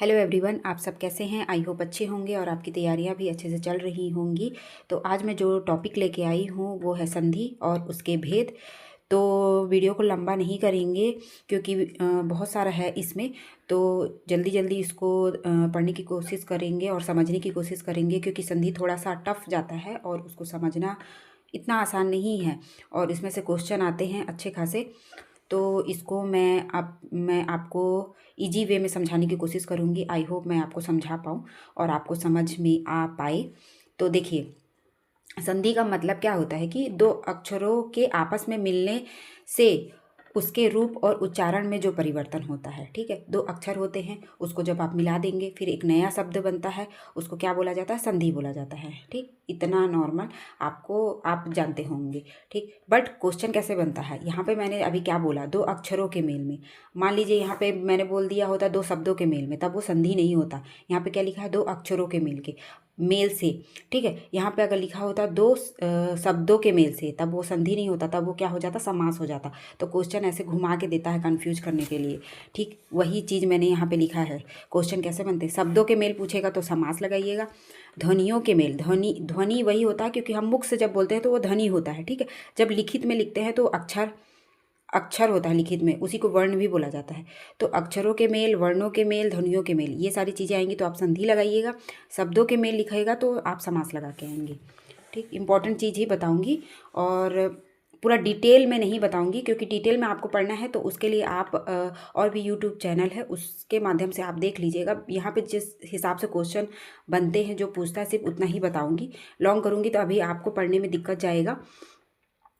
Hello everyone, आप सब कैसे हैं। आई होप अच्छे होंगे और आपकी तैयारियां भी अच्छे से चल रही होंगी। तो आज मैं जो टॉपिक लेके आई हूँ वो है संधि और उसके भेद। तो वीडियो को लंबा नहीं करेंगे क्योंकि बहुत सारा है इसमें। तो जल्दी जल्दी इसको पढ़ने की कोशिश करेंगे और समझने की कोशिश करेंगे क्योंकि संधि थोड़ा सा टफ जाता है और उसको समझना इतना आसान नहीं है और इसमें से क्वेश्चन आते हैं अच्छे खासे। तो इसको मैं आपको इजी वे में समझाने की कोशिश करूँगी। आई होप मैं आपको समझा पाऊँ और आपको समझ में आ पाए। तो देखिए, संधि का मतलब क्या होता है कि दो अक्षरों के आपस में मिलने से उसके रूप और उच्चारण में जो परिवर्तन होता है, ठीक है। दो अक्षर होते हैं, उसको जब आप मिला देंगे फिर एक नया शब्द बनता है, उसको क्या बोला जाता है, संधि बोला जाता है। ठीक, इतना नॉर्मल आप जानते होंगे। ठीक, बट क्वेश्चन कैसे बनता है, यहाँ पे मैंने अभी क्या बोला, दो अक्षरों के मेल में। मान लीजिए यहाँ पे मैंने बोल दिया होता दो शब्दों के मेल में, तब वो संधि नहीं होता। यहाँ पे क्या लिखा है, दो अक्षरों के मेल से। ठीक है, यहाँ पे अगर लिखा होता दो शब्दों के मेल से, तब वो संधि नहीं होता, तब वो क्या हो जाता, समास हो जाता। तो क्वेश्चन ऐसे घुमा के देता है कंफ्यूज करने के लिए। ठीक, वही चीज़ मैंने यहाँ पे लिखा है। क्वेश्चन कैसे बनते हैं, शब्दों के मेल पूछेगा तो समास लगाइएगा। ध्वनियों के मेल, ध्वनि वही होता है क्योंकि हम मुख से जब बोलते हैं तो वो ध्वनि होता है। ठीक है, जब लिखित में लिखते हैं तो अक्षर होता है लिखित में, उसी को वर्ण भी बोला जाता है। तो अक्षरों के मेल, वर्णों के मेल, ध्वनियों के मेल, ये सारी चीज़ें आएंगी तो आप संधि लगाइएगा। शब्दों के मेल लिखाइएगा तो आप समास लगा के आएंगे। ठीक, इंपॉर्टेंट चीज़ ही बताऊंगी और पूरा डिटेल में नहीं बताऊंगी क्योंकि डिटेल में आपको पढ़ना है तो उसके लिए आप और भी यूट्यूब चैनल है उसके माध्यम से आप देख लीजिएगा। यहाँ पे जिस हिसाब से क्वेश्चन बनते हैं जो पूछता है सिर्फ उतना ही बताऊंगी। लॉन्ग करूँगी तो अभी आपको पढ़ने में दिक्कत जाएगा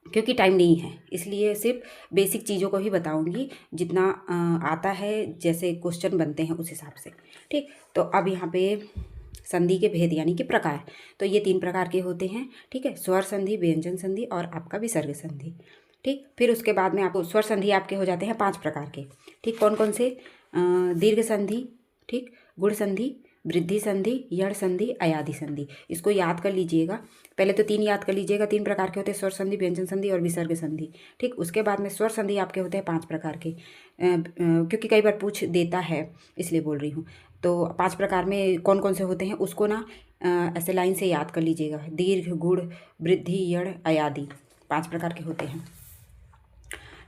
क्योंकि टाइम नहीं है, इसलिए सिर्फ बेसिक चीज़ों को ही बताऊंगी जितना आता है, जैसे क्वेश्चन बनते हैं उस हिसाब से। ठीक, तो अब यहाँ पे संधि के भेद यानी कि प्रकार, तो ये 3 प्रकार के होते हैं। ठीक है, स्वर संधि, व्यंजन संधि और आपका विसर्ग संधि। ठीक, फिर उसके बाद में आपको स्वर संधि आपके हो जाते हैं 5 प्रकार के। ठीक, कौन कौन से, दीर्घ संधि, ठीक, गुण संधि, वृद्धि संधि, यण संधि, अयाधि संधि। इसको याद कर लीजिएगा। पहले तो 3 याद कर लीजिएगा, 3 प्रकार के होते हैं, स्वर संधि, व्यंजन संधि और विसर्ग संधि। ठीक, उसके बाद में स्वर संधि आपके होते हैं 5 प्रकार के, क्योंकि कई बार पूछ देता है इसलिए बोल रही हूँ। तो 5 प्रकार में कौन कौन से होते हैं उसको ना ऐसे लाइन से याद कर लीजिएगा। दीर्घ, गुण, वृद्धि, यण, अयाधि, 5 प्रकार के होते हैं।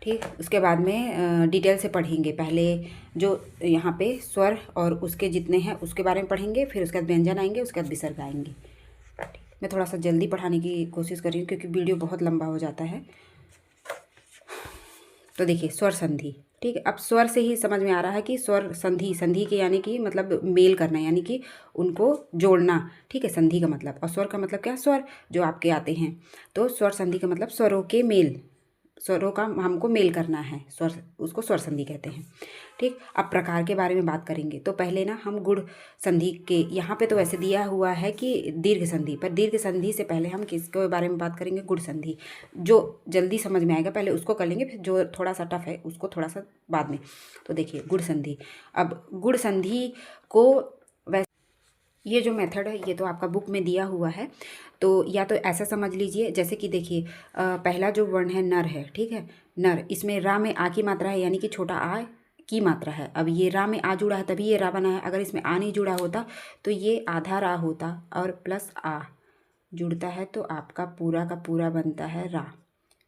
ठीक, उसके बाद में डिटेल से पढ़ेंगे। पहले जो यहाँ पे स्वर और उसके जितने हैं उसके बारे में पढ़ेंगे, फिर उसके बाद व्यंजन आएंगे, उसके बाद विसर्ग आएंगे। ठीक, मैं थोड़ा सा जल्दी पढ़ाने की कोशिश कर रही हूँ क्योंकि वीडियो बहुत लंबा हो जाता है। तो देखिए, स्वर संधि। ठीक है, अब स्वर से ही समझ में आ रहा है कि स्वर संधि, संधि के यानी कि मतलब मेल करना, यानी कि उनको जोड़ना। ठीक है, संधि का मतलब, और स्वर का मतलब क्या, स्वर जो आपके आते हैं। तो स्वर संधि का मतलब स्वरों के मेल, स्वरों का हमको मेल करना है, स्वर, उसको स्वर संधि कहते हैं। ठीक, अब प्रकार के बारे में बात करेंगे तो पहले ना हम गुण संधि के, यहाँ पे तो वैसे दिया हुआ है कि दीर्घ संधि, पर दीर्घ संधि से पहले हम किसके बारे में बात करेंगे, गुण संधि। जो जल्दी समझ में आएगा पहले उसको कर लेंगे, फिर जो थोड़ा सा टफ है उसको थोड़ा सा बाद में। तो देखिए, गुण संधि। अब गुण संधि को ये जो मेथड है ये तो आपका बुक में दिया हुआ है, तो या तो ऐसा समझ लीजिए जैसे कि देखिए, पहला जो वर्ण है नर है। ठीक है, नर, इसमें रा में आ की मात्रा है यानी कि छोटा आ की मात्रा है। अब ये रा में आ जुड़ा है तभी ये रा बना है, अगर इसमें आ नहीं जुड़ा होता तो ये आधा रा होता और प्लस आ जुड़ता है तो आपका पूरा का पूरा बनता है रा।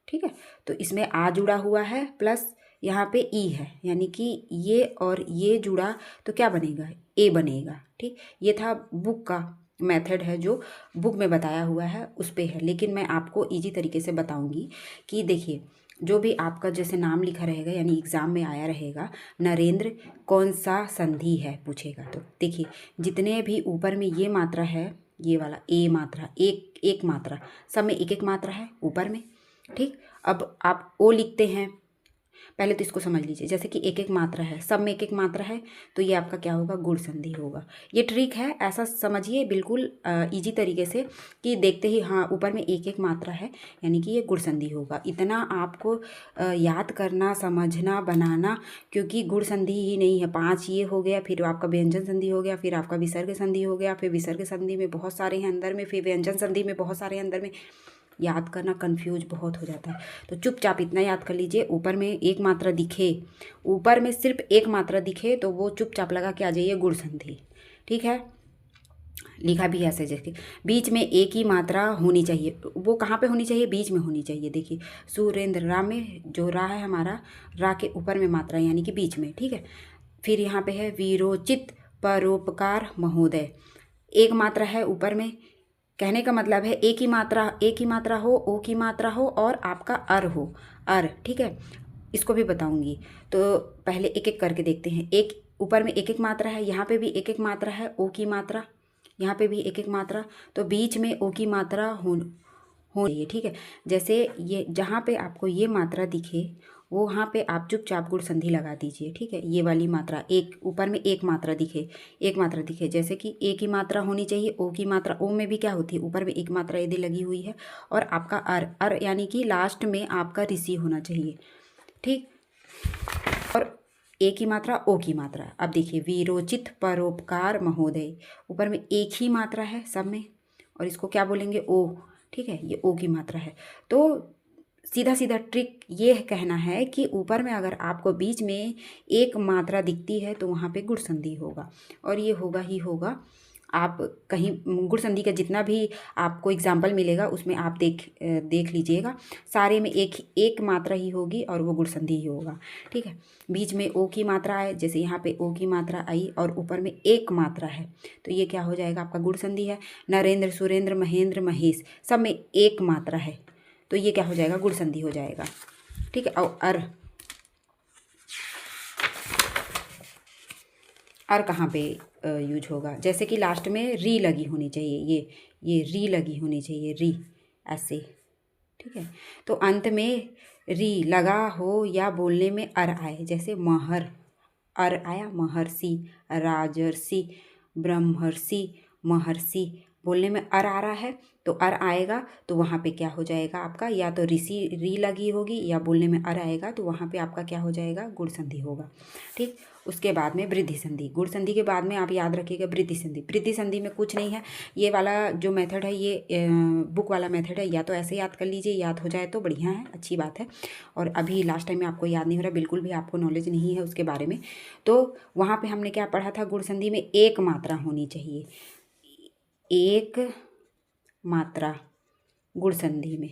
ठीक है, तो इसमें आ जुड़ा हुआ है प्लस यहाँ पे ई है, यानी कि ये और ये जुड़ा तो क्या बनेगा, ए बनेगा। ठीक, ये था बुक का मेथड है जो बुक में बताया हुआ है उस पे है, लेकिन मैं आपको इजी तरीके से बताऊंगी कि देखिए, जो भी आपका जैसे नाम लिखा रहेगा यानी एग्ज़ाम में आया रहेगा, नरेंद्र कौन सा संधि है पूछेगा, तो देखिए जितने भी ऊपर में ये मात्रा है, ये वाला ए मात्रा, एक एक मात्रा, सब में एक एक मात्रा है ऊपर में। ठीक, अब आप ओ लिखते हैं, पहले तो इसको समझ लीजिए, जैसे कि एक एक मात्रा है, सब में एक एक मात्रा है, तो ये आपका क्या होगा, गुण संधि होगा। ये ट्रिक है, ऐसा समझिए बिल्कुल इजी तरीके से कि देखते ही हाँ ऊपर में एक एक मात्रा है यानी कि ये गुण संधि होगा। इतना आपको याद करना, समझना, बनाना, क्योंकि गुण संधि ही नहीं है, 5 ये हो गया, फिर आपका व्यंजन संधि हो गया, फिर आपका विसर्ग संधि हो गया, फिर विसर्ग संधि में बहुत सारे हैं अंदर में, फिर व्यंजन संधि में बहुत सारे हैं अंदर में। याद करना कंफ्यूज बहुत हो जाता है। तो चुपचाप इतना याद कर लीजिए, ऊपर में एक मात्रा दिखे, ऊपर में सिर्फ एक मात्रा दिखे तो वो चुपचाप लगा के आ जाइए गुड़ संधि। ठीक है, लिखा भी है ऐसे जैसे बीच में एक ही मात्रा होनी चाहिए। वो कहाँ पे होनी चाहिए? बीच में होनी चाहिए। देखिए सुरेंद्र, रा में जो रा है हमारा, रा के ऊपर में मात्रा यानी कि बीच में। ठीक है, फिर यहाँ पे है वीरोचित परोपकार महोदय, एक मात्रा है ऊपर में। कहने का मतलब है एक ही मात्रा हो, ओ की मात्रा हो और आपका अर हो, अर। ठीक है, इसको भी बताऊंगी। तो पहले एक एक करके देखते हैं। एक ऊपर में एक एक मात्रा है, यहाँ पे भी एक एक मात्रा है, ओ की मात्रा, यहाँ पे भी एक एक मात्रा, तो बीच में ओ की मात्रा हो चाहिए। ठीक है, जैसे ये जहाँ पे आपको ये मात्रा दिखे वो वहाँ पे आप चुपचाप गुड़ संधि लगा दीजिए। ठीक है, ये वाली मात्रा, एक ऊपर में एक मात्रा दिखे, एक मात्रा दिखे, जैसे कि ए की मात्रा होनी चाहिए, ओ की मात्रा, ओ में भी क्या होती है, ऊपर में एक मात्रा यदि लगी हुई है, और आपका अर, अर यानी कि लास्ट में आपका ऋषि होना चाहिए। ठीक, और ए की मात्रा, ओ की मात्रा। अब देखिए वीरोचित परोपकार महोदय, ऊपर में एक ही मात्रा है सब में, और इसको क्या बोलेंगे? ओ। ठीक है, ये ओ की मात्रा है। तो सीधा सीधा ट्रिक ये कहना है कि ऊपर में अगर आपको बीच में एक मात्रा दिखती है तो वहाँ पे गुड़ संधि होगा, और ये होगा ही होगा। आप कहीं गुड़ संधि का जितना भी आपको एग्जाम्पल मिलेगा उसमें आप देख लीजिएगा, सारे में एक मात्रा ही होगी और वो गुड़ संधि ही होगा। ठीक है, बीच में ओ की मात्रा आए, जैसे यहाँ पे ओ की मात्रा आई और ऊपर में एक मात्रा है, तो ये क्या हो जाएगा? आपका गुड़ संधि है। नरेंद्र, सुरेंद्र, महेंद्र, महेश, सब में एक मात्रा है, तो ये क्या हो जाएगा? गुड़ संधि हो जाएगा। ठीक है, और अर कहाँ पे यूज होगा? जैसे कि लास्ट में री लगी होनी चाहिए, ये री लगी होनी चाहिए, री ऐसे। ठीक है, तो अंत में री लगा हो या बोलने में अर आए, जैसे महर, अर आया, महर्षि, राजर्षि, ब्रह्मर्षि, महर्षि, बोलने में अर आ रहा है तो अर आएगा, तो वहाँ पे क्या हो जाएगा आपका? या तो ऋषि री लगी होगी, या बोलने में अर आएगा तो वहाँ पे आपका क्या हो जाएगा? गुड़ संधि होगा। ठीक, उसके बाद में वृद्धि संधि। गुड़ संधि के बाद में आप याद रखिएगा वृद्धि संधि। वृद्धि संधि में कुछ नहीं है, ये वाला जो मेथड है ये बुक वाला मेथड है, या तो ऐसे याद कर लीजिए, याद हो जाए तो बढ़िया है, अच्छी बात है। और अभी लास्ट टाइम में आपको याद नहीं हो रहा, बिल्कुल भी आपको नॉलेज नहीं है उसके बारे में, तो वहाँ पे हमने क्या पढ़ा था? गुड़ संधि में एक मात्रा होनी चाहिए, एक मात्रा गुड़ संधि में।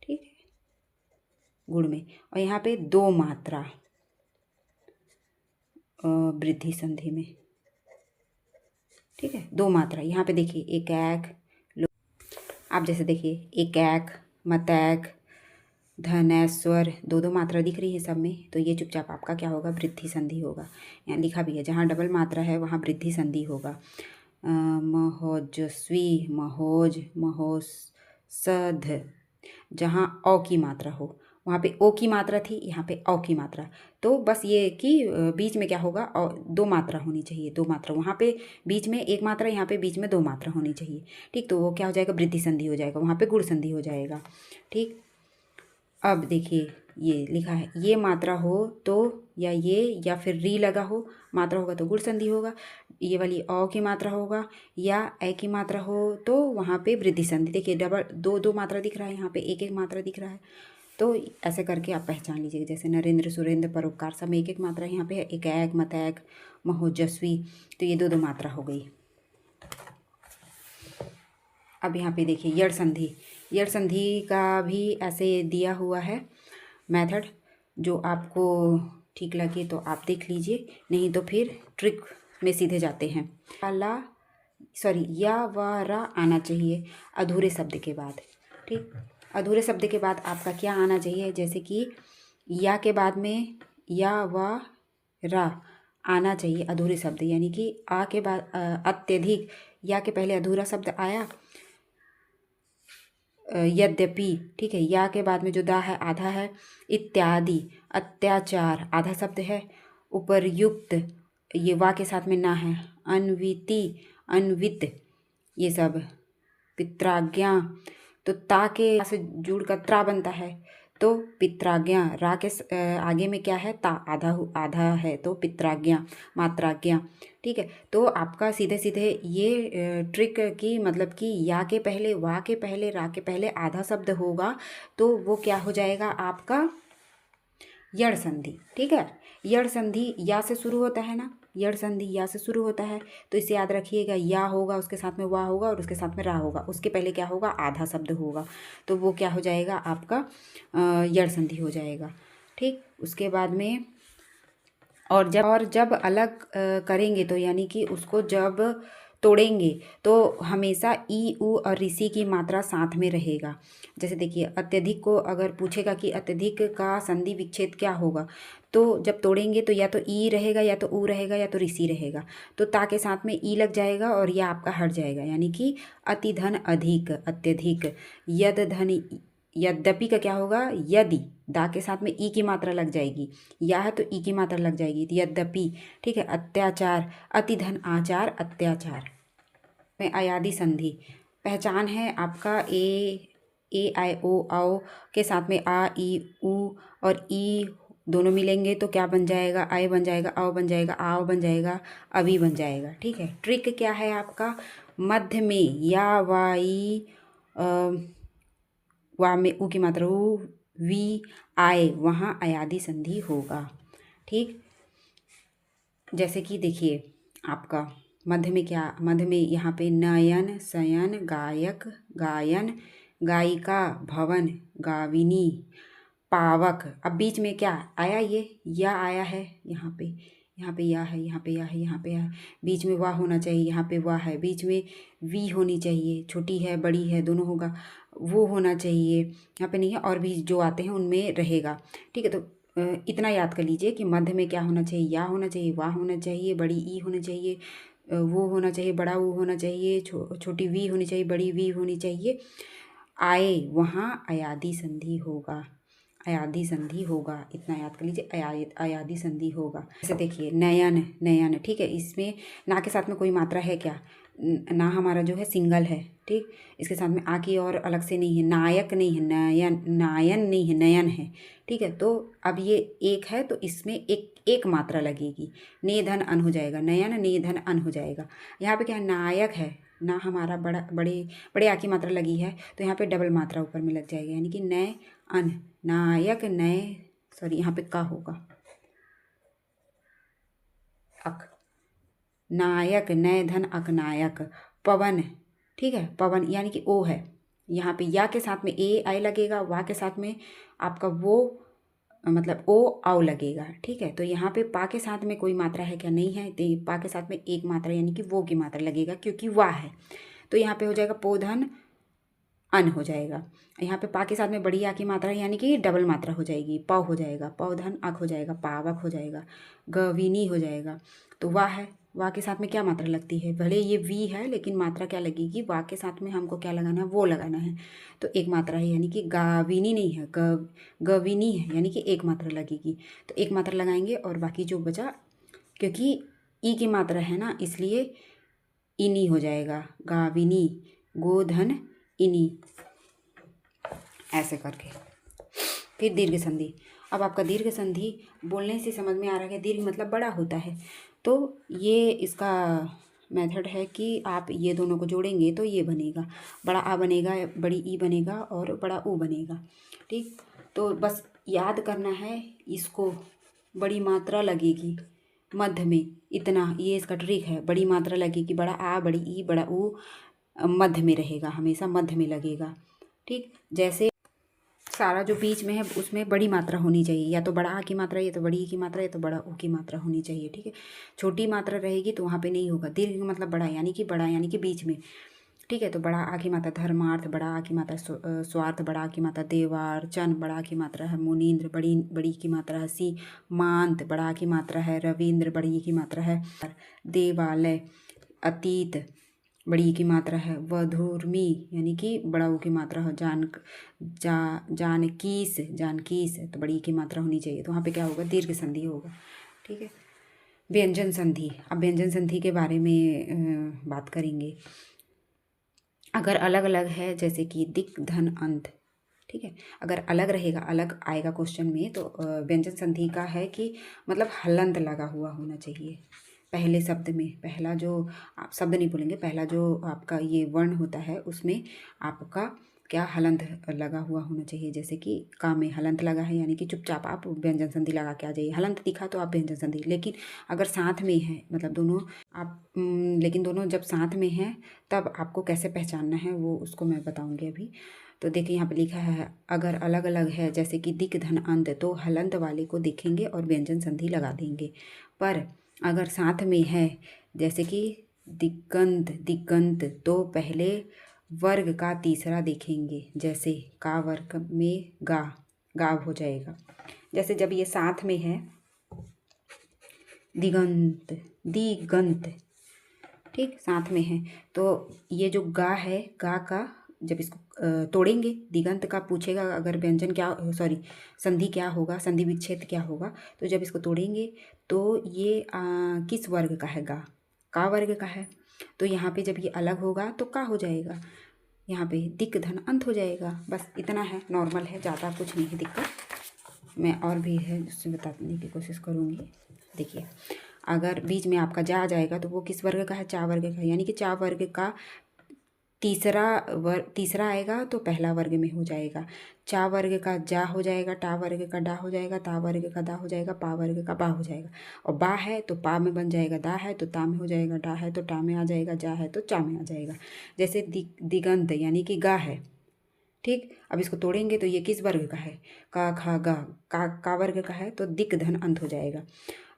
ठीक है, गुड़ में, और यहाँ पे दो मात्रा वृद्धि संधि में। ठीक है, दो मात्रा। यहाँ पे देखिए एक एक, आप जैसे देखिए एक एक, मतैक, धनेश्वर, दो दो मात्रा दिख रही है सब में, तो ये चुपचाप आपका क्या होगा? वृद्धि संधि होगा। यहाँ लिखा भी है जहाँ डबल मात्रा है वहाँ वृद्धि संधि होगा। महोजस्वी, महोज, महोसध, जहाँ औ की मात्रा हो वहाँ पे ओ की मात्रा थी, यहाँ पे औ की मात्रा, तो बस ये कि बीच में क्या होगा? और दो मात्रा होनी चाहिए, दो मात्रा, वहाँ पे बीच में एक मात्रा, यहाँ पे बीच में दो मात्रा होनी चाहिए। ठीक, तो वो क्या हो जाएगा? वृद्धि संधि हो जाएगा, वहाँ पे गुड़ संधि हो जाएगा। ठीक, अब देखिए ये लिखा है, ये मात्रा हो तो, या फिर री लगा हो, मात्रा होगा तो गुड़ संधि होगा। ये वाली औ की मात्रा होगा या ए की मात्रा हो तो वहाँ पे वृद्धि संधि। देखिए डबल दो दो मात्रा दिख रहा है, यहाँ पे एक एक मात्रा दिख रहा है, तो ऐसे करके आप पहचान लीजिएगा। जैसे नरेंद्र, सुरेंद्र, परोपकार, सब में एक एक मात्रा, यहाँ पे एक एक, मतैक, महोजस्वी, तो ये दो दो मात्रा हो गई। अब यहाँ पे देखिए यड़ संधि। यड़ संधि का भी ऐसे दिया हुआ है मेथड, जो आपको ठीक लगे तो आप देख लीजिए, नहीं तो फिर ट्रिक में सीधे जाते हैं। ला, सॉरी, या व रा आना चाहिए अधूरे शब्द के बाद। ठीक, अधूरे शब्द के बाद आपका क्या आना चाहिए? जैसे कि या के बाद में या व रा आना चाहिए अधूरे शब्द, यानी कि आ के बाद अत्यधिक, या के पहले अधूरा शब्द आया, यद्यपि। ठीक है, या के बाद में जो दा है आधा है, इत्यादि, अत्याचार आधा शब्द है, उपर्युक्त, ये वा के साथ में ना है, अन्विति, अन्वित, ये सब, पित्राज्ञा, तो ता के से जुड़ कर त्रा बनता है, तो पित्राज्ञा, रा के आगे में क्या है, ता, आधा आधा है तो पित्राज्ञा, मात्राज्ञा। ठीक है, तो आपका सीधे सीधे ये ट्रिक की मतलब कि या के पहले, वा के पहले, रा के पहले आधा शब्द होगा तो वो क्या हो जाएगा आपका यड़ संधि। ठीक है, यड़ संधि या से शुरू होता है ना, यड़ संधि या से शुरू होता है, तो इसे याद रखिएगा, या होगा उसके साथ में वा होगा और उसके साथ में रा होगा, उसके पहले क्या होगा, आधा शब्द होगा, तो वो क्या हो जाएगा आपका यड़ संधि हो जाएगा। ठीक, उसके बाद में और जब अलग करेंगे तो यानी कि उसको जब तोड़ेंगे तो हमेशा ई ऊ और ऋषि की मात्रा साथ में रहेगा। जैसे देखिए, अत्यधिक को अगर पूछेगा कि अत्यधिक का संधि विच्छेद क्या होगा, तो जब तोड़ेंगे तो या तो ई रहेगा या तो ऊ रहेगा या तो ऋषि रहेगा, तो ता के साथ में ई लग जाएगा और यह आपका हट जाएगा, यानी कि अति धन अधिक, अत्यधिक, यद धन, यद्यपि का क्या होगा, यदि, दा के साथ में ई की मात्रा लग जाएगी, या है तो ई की मात्रा लग जाएगी, तो यद्यपि। ठीक है, अत्याचार, अति धन आचार, अत्याचार में अयादि संधि। पहचान है आपका ए आई ओ आओ के साथ में आ ई ऊ और ई दोनों मिलेंगे तो क्या बन जाएगा, आय बन जाएगा, आओ बन जाएगा, आओ बन जाएगा, अभी बन जाएगा। ठीक है, ट्रिक क्या है आपका, मध्य में या वाई वा में ऊ की मात्रा ऊ, वी, आए, वहाँ अयादि संधि होगा। ठीक, जैसे कि देखिए आपका मध्य में क्या, मध्य में यहाँ पे नयन, शयन, गायक, गायन, गायिका, भवन, गाविनी, पावक। अब बीच में क्या आया, ये या आया है, यहाँ पे या है, यहाँ पे या है, यहाँ पे या है, बीच में वाह होना चाहिए, यहाँ पे वाह है, बीच में वी होनी चाहिए, छोटी है बड़ी है दोनों होगा, वो होना चाहिए, यहाँ पे नहीं है, और भी जो आते हैं उनमें रहेगा। ठीक है, तो इतना याद कर लीजिए कि मध्य में क्या होना चाहिए, या होना चाहिए, वाह होना चाहिए, बड़ी ई होनी चाहिए, वो होना चाहिए, बड़ा वो होना चाहिए, छोटी वी होनी चाहिए, बड़ी वी होनी चाहिए, आए, वहाँ अयादि संधि होगा, अयादि संधि होगा, इतना याद कर लीजिए, अयादि संधि होगा। जैसे देखिए नयन, नयन, ठीक है, इसमें ना के साथ में कोई मात्रा है क्या, ना हमारा जो है सिंगल है। ठीक, इसके साथ में आ की और अलग से नहीं है, नायक नहीं है, नयन, नायन नहीं है, नयन है। ठीक है, तो अब ये एक है तो इसमें एक मात्रा लगेगी, ने धन अन हो जाएगा, नयन ने धन अन हो जाएगा। यहाँ पे क्या है, नायक है, ना हमारा बड़े आ की मात्रा लगी है तो यहाँ पे डबल मात्रा ऊपर में लग जाएगी, यानी कि नय अन, नायक नय, सॉरी यहाँ पे का होगा, अक, नायक नय धन अक, नायक, पवन। ठीक है, पवन यानी कि ओ है, यहाँ पे या के साथ में ए आई लगेगा, वा के साथ में आपका वो मतलब ओ आओ लगेगा। ठीक है, तो यहाँ पे पा के साथ में कोई मात्रा है क्या, नहीं है, तो पा के साथ में एक मात्रा यानी कि वो की मात्रा लगेगा क्योंकि वाह है, तो यहाँ पे हो जाएगा पोधन अन हो जाएगा। यहाँ पे पा के साथ में बड़ी आ की मात्रा यानी कि डबल मात्रा हो जाएगी, पौ हो जाएगा, पौधन अक हो जाएगा, पावक हो जाएगा, गविनी हो जाएगा। तो वाह है, वाह के साथ में क्या मात्रा लगती है, भले ये वी है लेकिन मात्रा क्या लगेगी, वाह के साथ में हमको क्या लगाना है, वो लगाना है, तो एक मात्रा है, यानी कि गाविनी नहीं है, गविनी है, यानी कि एक मात्रा लगेगी, तो एक मात्रा लगाएंगे और बाकी जो बचा, क्योंकि ई की मात्रा है ना इसलिए इनी हो जाएगा, गाविनी, गोधन इनी, ऐसे करके। फिर दीर्घ संधि। अब आपका दीर्घ संधि बोलने से समझ में आ रहा है, दीर्घ मतलब बड़ा होता है, तो ये इसका मेथड है कि आप ये दोनों को जोड़ेंगे तो ये बनेगा, बड़ा आ बनेगा, बड़ी ई बनेगा और बड़ा ऊ बनेगा। ठीक, तो बस याद करना है इसको, बड़ी मात्रा लगेगी मध्य में, इतना ये इसका ट्रिक है, बड़ी मात्रा लगेगी, बड़ा आ, बड़ी ई, बड़ा ऊ मध्य में रहेगा, हमेशा मध्य में लगेगा। ठीक, जैसे सारा जो बीच में है उसमें बड़ी मात्रा होनी चाहिए, या तो बड़ा आ की मात्रा, या तो बड़ी ई की मात्रा, या तो बड़ा ऊ की मात्रा होनी चाहिए। ठीक है, छोटी मात्रा रहेगी तो वहाँ पे नहीं होगा। दीर्घ मतलब बड़ा, यानी कि बड़ा यानी कि बीच में। ठीक है, तो बड़ा आ की मात्रा धर्मार्थ, बड़ा आ की मात्रा स्वार्थ, बड़ा आ की मात्रा देवार्चन, बड़ा आ की मात्रा है मुनीन्द्र, बड़ी की मात्रा है सीमांत, बड़ा आ की मात्रा है रविंद्र, बड़ी की मात्रा है देवालय, अतीत, बड़ी की मात्रा है वधूर्मी, यानी कि बड़ा ऊ की मात्रा हो जानकीस, तो बड़ी की मात्रा होनी चाहिए, तो वहाँ पे क्या होगा, दीर्घ संधि होगा। ठीक है, व्यंजन संधि। अब व्यंजन संधि के बारे में बात करेंगे। अगर अलग अलग है जैसे कि दिक धन अंत, ठीक ठीक है। अगर अलग रहेगा, अलग आएगा क्वेश्चन में, तो व्यंजन संधि का है कि मतलब हलंत लगा हुआ होना चाहिए पहले शब्द में। पहला जो आप शब्द नहीं बोलेंगे, पहला जो आपका ये वर्ण होता है उसमें आपका क्या हलंत लगा हुआ होना चाहिए। जैसे कि का में हलंत लगा है यानी कि चुपचाप आप व्यंजन संधि लगा के आ जाइए। हलंत दिखा तो आप व्यंजन संधि, लेकिन अगर साथ में है मतलब दोनों आप लेकिन दोनों जब साथ में हैं तब आपको कैसे पहचानना है वो उसको मैं बताऊंगी अभी। तो देखिए यहाँ पे लिखा है अगर अलग अलग है जैसे कि दिक धन अंत तो हलंत वाले को देखेंगे और व्यंजन संधि लगा देंगे। पर अगर साथ में है जैसे कि दिगंत दिगंत तो पहले वर्ग का तीसरा देखेंगे। जैसे का वर्ग में गा गाव हो जाएगा। जैसे जब ये साथ में है दिगंत दिगंत, ठीक साथ में है, तो ये जो गा है गा का जब इसको तोड़ेंगे, दिगंत का पूछेगा अगर व्यंजन क्या सॉरी संधि क्या होगा, संधि विच्छेद क्या होगा, तो जब इसको तोड़ेंगे तो ये किस वर्ग का है, गा का वर्ग का है। तो यहाँ पे जब ये अलग होगा तो का हो जाएगा, यहाँ पे दिक धन अंत हो जाएगा। बस इतना है, नॉर्मल है, ज़्यादा कुछ नहीं है दिक्कत। मैं और भी है उससे बताने की कोशिश करूँगी। देखिए अगर बीच में आपका जा आ जाएगा तो वो किस वर्ग का है, चा वर्ग का है, यानी कि चा वर्ग का तीसरा आएगा तो पहला वर्ग में हो जाएगा। चा वर्ग का जा हो जाएगा, टा वर्ग का डा हो जाएगा, ता वर्ग का दा हो जाएगा, पा वर्ग का बा हो जाएगा। और बा है तो पा में बन जाएगा, दा है तो ता में हो जाएगा, डा है तो टा में आ जाएगा, जा है तो चा में आ जाएगा। जैसे दिगंत यानी कि गा है, ठीक। अब इसको तोड़ेंगे तो ये किस वर्ग का है, का खा गा, का वर्ग का है तो दिक धन अंत हो जाएगा।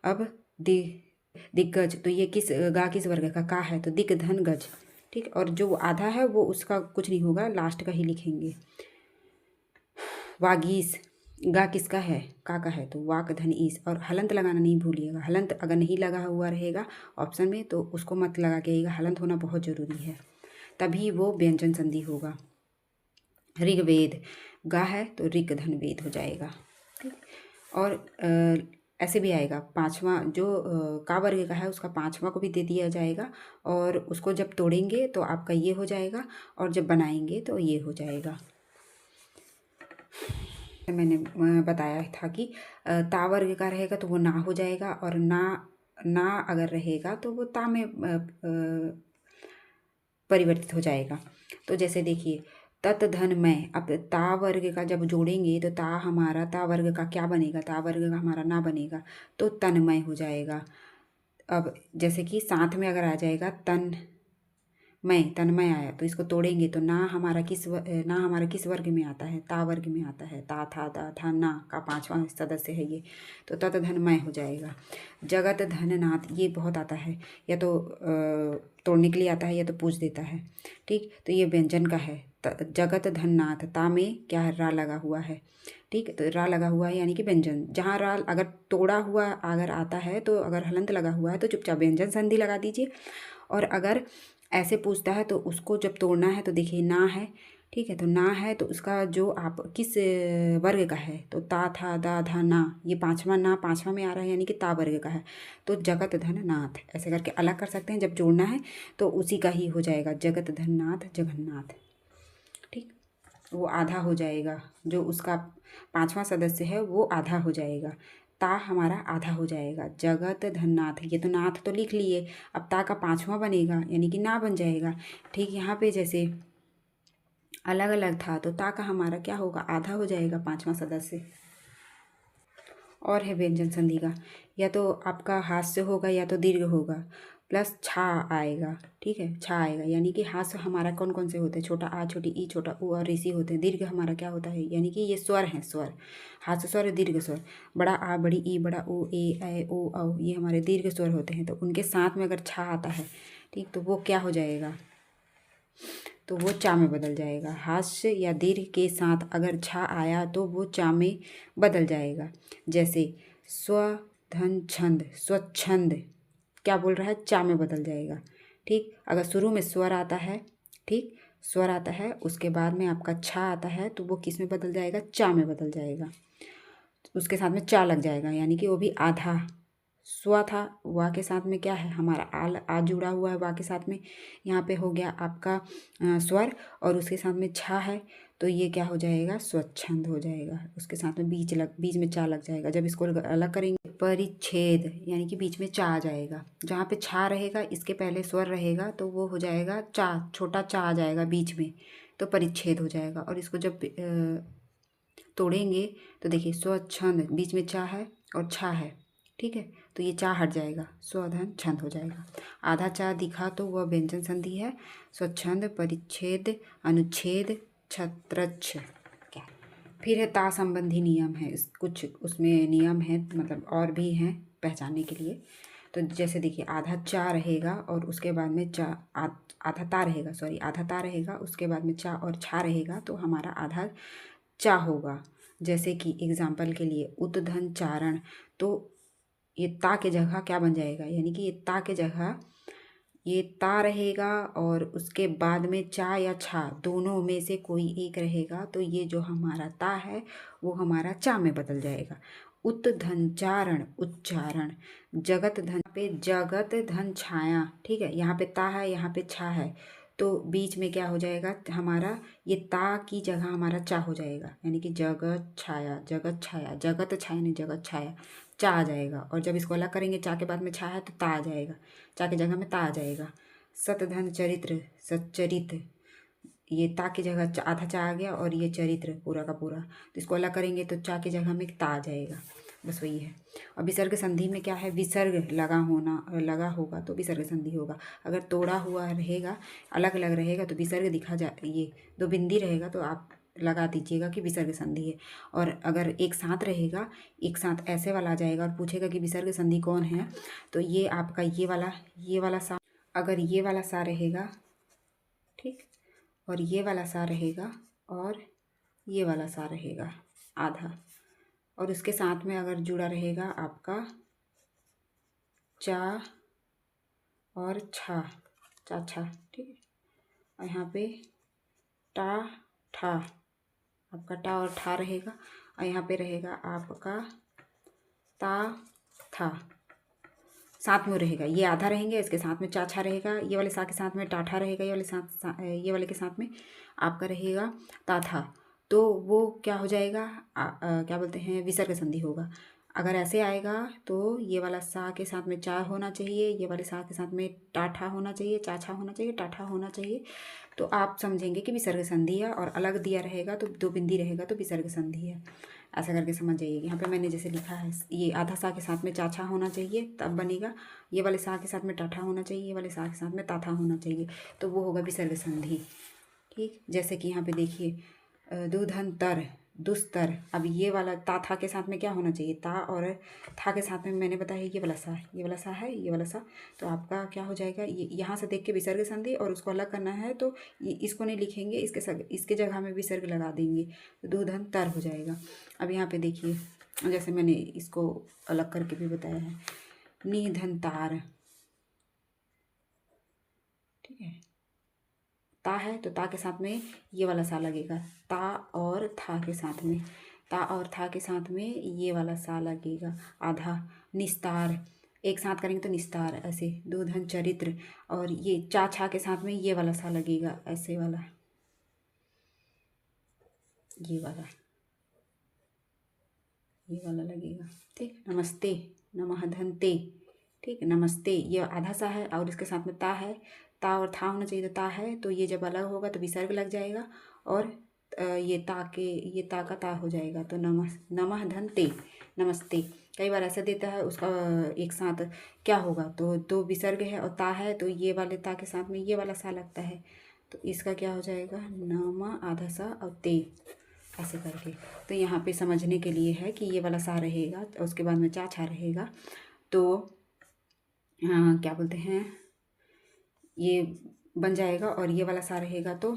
अब दिग्गज तो ये किस वर्ग का है तो दिक धन गज, ठीक। और जो आधा है वो उसका कुछ नहीं होगा, लास्ट का ही लिखेंगे। वागीस गा किसका है, का है तो वाक धन ईस। और हलंत लगाना नहीं भूलिएगा, हलंत अगर नहीं लगा हुआ रहेगा ऑप्शन में तो उसको मत लगा के आइएगा, हलंत होना बहुत ज़रूरी है, तभी वो व्यंजन संधि होगा। ऋग्वेद गा है तो ऋग धन वेद हो जाएगा, ठीक। और ऐसे भी आएगा पांचवा जो का वर्ग का है उसका पांचवा को भी दे दिया जाएगा, और उसको जब तोड़ेंगे तो आपका ये हो जाएगा, और जब बनाएंगे तो ये हो जाएगा। मैंने बताया था कि ता वर्ग का रहेगा तो वो ना हो जाएगा, और ना अगर रहेगा तो वो ता में परिवर्तित हो जाएगा। तो जैसे देखिए तत् धन में, अब ता वर्ग का जब जोड़ेंगे तो ता वर्ग का क्या बनेगा, ता वर्ग का हमारा ना बनेगा तो तन्मय हो जाएगा। अब जैसे कि साथ में अगर आ जाएगा तन्मय आया तो इसको तोड़ेंगे तो ना हमारा किस वर्ग में आता है, ता वर्ग में आता है। ता था दा था ना का पांचवा सदस्य है ये, तो तत् धनमय हो जाएगा। जगत धननाथ ये बहुत आता है, या तो तोड़ने के लिए आता है या तो पूछ देता है, ठीक। तो ये व्यंजन का है जगत धननाथ, ता में क्या है, रा लगा हुआ है, ठीक। तो रा लगा हुआ है यानी कि व्यंजन। जहाँ रा अगर तोड़ा हुआ अगर आता है तो अगर हलंत लगा हुआ है तो चुपचाप व्यंजन संधि लगा दीजिए। और अगर ऐसे पूछता है तो उसको जब तोड़ना है तो देखिए ना है, ठीक है। तो ना है तो उसका जो आप किस वर्ग का है, तो ता था दा धा ना, ये पांचवा में आ रहा है यानी कि ता वर्ग का है, तो जगत धन नाथ ऐसे करके अलग कर सकते हैं। जब जोड़ना है तो उसी का ही हो जाएगा, जगत धन नाथ जगन्नाथ, ठीक। वो आधा हो जाएगा, जो उसका पांचवा सदस्य है वो आधा हो जाएगा, ता हमारा आधा हो जाएगा। जगत धननाथ, ये तो नाथ तो लिख लिए, अब ता का पांचवा बनेगा यानी कि ना बन जाएगा, ठीक। यहाँ पे जैसे अलग अलग था तो ता का हमारा क्या होगा, आधा हो जाएगा पांचवा सदस्य। और है व्यंजन संधि का, या तो आपका हास्य होगा या तो दीर्घ होगा, प्लस छा आएगा, ठीक है। छा आएगा यानी कि हास्य हमारा कौन कौन से होते हैं, छोटा आ छोटी ई छोटा ऊ और ऋषि होते हैं। दीर्घ हमारा क्या होता है, यानी कि ये स्वर हैं, स्वर हास्य स्वर दीर्घ स्वर, बड़ा आ बड़ी ई बड़ा ऊ ए ओ औ, ये हमारे दीर्घ स्वर होते हैं। तो उनके साथ में अगर छा आता है, ठीक, तो वो क्या हो जाएगा, तो वो चा में बदल जाएगा। हास्य या दीर्घ के साथ अगर छा आया तो वो चा में बदल जाएगा। जैसे स्वधन छंद, स्वच्छंद क्या बोल रहा है, चा में बदल जाएगा, ठीक। अगर शुरू में स्वर आता है, ठीक, स्वर आता है उसके बाद में आपका छा आता है तो वो किस में बदल जाएगा, चा में बदल जाएगा, उसके साथ में चा लग जाएगा यानी कि वो भी आधा। स्व था, वा के साथ में क्या है हमारा आ जुड़ा हुआ है वा के साथ में, यहाँ पे हो गया आपका स्वर, और उसके साथ में छा है तो ये क्या हो जाएगा, स्वच्छंद हो जाएगा। उसके साथ में बीच में चा लग जाएगा। जब इसको अलग करेंगे, परिच्छेद यानी कि बीच में चा आ जाएगा। जहाँ पे छा रहेगा इसके पहले स्वर रहेगा तो वो हो जाएगा चा, छोटा चा आ जाएगा बीच में, तो परिच्छेद हो जाएगा। और इसको जब तोड़ेंगे तो देखिए, स्वच्छंद बीच में चा है और छा है, ठीक है, तो ये चा हट जाएगा, स्वधन छंद हो जाएगा। आधा चा दिखा तो वह व्यंजन संधि है। स्वच्छंद, परिच्छेद, अनुच्छेद, छत्रच्छ। क्या फिर है ता संबंधी नियम है, कुछ उसमें नियम है, मतलब और भी हैं पहचानने के लिए। तो जैसे देखिए, आधा चा रहेगा और उसके बाद में चा आधा ता रहेगा, सॉरी आधा ता रहेगा, उसके बाद में चा और छा रहेगा, तो हमारा आधा चा होगा। जैसे कि एग्जाम्पल के लिए उतधन चारण, तो ये ता के जगह क्या बन जाएगा, यानी कि ये ता के जगह ये ता रहेगा और उसके बाद में चा या छा दोनों में से कोई एक रहेगा, तो ये जो हमारा ता है वो हमारा चा में बदल जाएगा। उत्धन चारण, उच्चारण। जगत धन पे जगत धन छाया, ठीक है, यहाँ पे ता है, यहाँ पे छा है, तो बीच में क्या हो जाएगा हमारा, ये ता की जगह हमारा चा हो जाएगा, यानी कि जगत छाया, जगत छाया, जगत छाया नहीं जगत छाया, चा आ जाएगा। और जब इसको अलग करेंगे, चा के बाद में छा है तो ता आ जाएगा, चा की जगह में ता आ जाएगा। सतधन चरित्र, सच्चरित, ये ता की जगह आधा चा आ गया और ये चरित्र पूरा का पूरा, तो इसको अलग करेंगे तो चा की जगह में ता आ जाएगा, बस वही है। और विसर्ग संधि में क्या है, विसर्ग लगा होगा तो विसर्ग संधि होगा। अगर तोड़ा हुआ रहेगा, अलग अलग रहेगा तो विसर्ग दिखा जा, ये दो बिंदी रहेगा तो आप लगा दीजिएगा कि विसर्ग संधि है। और अगर एक साथ रहेगा, एक साथ ऐसे वाला आ जाएगा और पूछेगा कि विसर्ग संधि कौन है, तो ये आपका ये वाला सा, अगर ये वाला सा रहेगा, ठीक, और ये वाला सा रहेगा और ये वाला सा रहेगा आधा, और उसके साथ में अगर जुड़ा रहेगा आपका चा और छा, चा छा, ठीक है, और यहाँ पे टा ठा, आपका टा और ठा रहेगा, और यहाँ पे रहेगा आपका ता था, साथ में रहेगा, ये आधा रहेंगे, इसके साथ में चा छा रहेगा, ये वाले सा के साथ में टाठा रहेगा, ये वाले के साथ में आपका रहेगा ता था, तो वो क्या हो जाएगा, क्या बोलते हैं, विसर्ग संधि होगा। अगर ऐसे आएगा तो ये वाला सा के साथ में चा होना चाहिए, ये वाले सा के साथ में टाठा होना चाहिए, चाछा होना चाहिए, टाठा होना चाहिए, तो आप समझेंगे कि विसर्ग संधि है। और अलग दिया रहेगा तो दो बिंदी रहेगा तो विसर्ग संधि है। ऐसा करके समझ जाइए। यहाँ पे मैंने जैसे लिखा है, ये आधा सा के साथ में चाछा होना चाहिए तब बनेगा, ये वाले सा के साथ में टाठा होना चाहिए, ये वाले सा के साथ में ताथा होना चाहिए, तो वो होगा विसर्ग संधि, ठीक। जैसे कि यहाँ पे देखिए, दूधंतर, दुस्तर, अब ये वाला ता था के साथ में क्या होना चाहिए, ता और था के साथ में मैंने बताया ये वाला सा है, ये वाला सा है, ये वाला सा, तो आपका क्या हो जाएगा, ये यहाँ से देख के विसर्ग संधि, और उसको अलग करना है तो इसको नहीं लिखेंगे, इसके जगह में विसर्ग लगा देंगे, तो दूधन तर हो जाएगा। अब यहाँ पे देखिए, जैसे मैंने इसको अलग करके भी बताया है, निधन तार, ठीक है, ता है तो ता के साथ में ये वाला सा लगेगा, ता और था के साथ में, ता और था के साथ में ये वाला सा लगेगा आधा। निस्तार, एक साथ करेंगे तो निस्तार, ऐसे दूधन चरित्र, और ये चा छा के साथ में ये वाला सा लगेगा, ऐसे वाला, ये वाला, ये वाला लगेगा, ठीक। नमस्ते, नमः धनते, ठीक, नमस्ते, ये आधा सा है और इसके साथ में ता है, ता और था होना चाहिए, तो ता है, तो ये जब अलग होगा तो विसर्ग लग जाएगा, और ये ता का ता हो जाएगा, तो नमः धनते, नमस्ते। कई बार ऐसा देता है, उसका एक साथ क्या होगा, तो दो विसर्ग है और ता है, तो ये वाले ता के साथ में ये वाला सा लगता है, तो इसका क्या हो जाएगा, नम आधा सा और ते, ऐसे करके। तो यहाँ पे समझने के लिए है कि ये वाला सा रहेगा, उसके बाद में चा छा रहेगा, तो क्या बोलते हैं, ये बन जाएगा, और ये वाला सा रहेगा तो